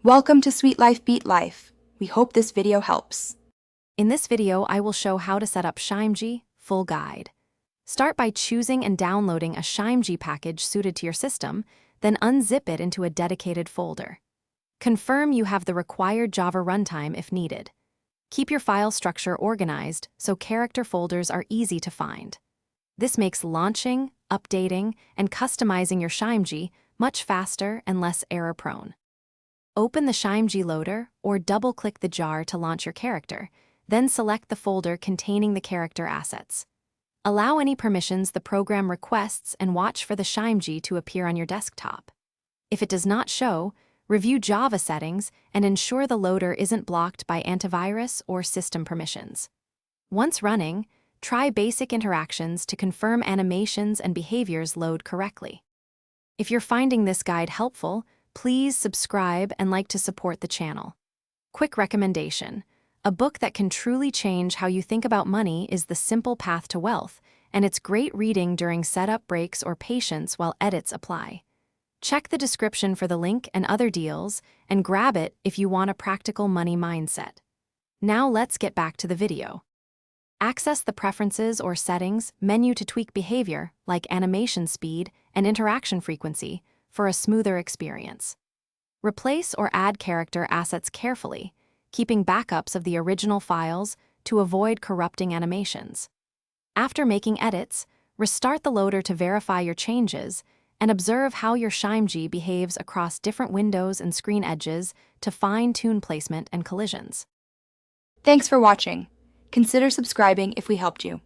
Welcome to Sweet Life Beat Life. We hope this video helps. In this video, I will show how to set up Shimeji full guide. Start by choosing and downloading a Shimeji package suited to your system, then unzip it into a dedicated folder. Confirm you have the required Java runtime if needed. Keep your file structure organized so character folders are easy to find. This makes launching, updating, and customizing your Shimeji much faster and less error-prone. Open the Shimeji loader or double-click the jar to launch your character, then select the folder containing the character assets. Allow any permissions the program requests and watch for the Shimeji to appear on your desktop. If it does not show, review Java settings and ensure the loader isn't blocked by antivirus or system permissions. Once running, try basic interactions to confirm animations and behaviors load correctly. If you're finding this guide helpful, please subscribe and like to support the channel. Quick recommendation: a book that can truly change how you think about money is The Simple Path to Wealth, and it's great reading during setup breaks or patience while edits apply. Check the description for the link and other deals, and grab it if you want a practical money mindset. Now let's get back to the video. Access the Preferences or Settings menu to tweak behavior, like animation speed and interaction frequency, for a smoother experience. Replace or add character assets carefully, keeping backups of the original files to avoid corrupting animations. After making edits, restart the loader to verify your changes and observe how your Shimeji behaves across different windows and screen edges to fine-tune placement and collisions. Thanks for watching. Consider subscribing if we helped you.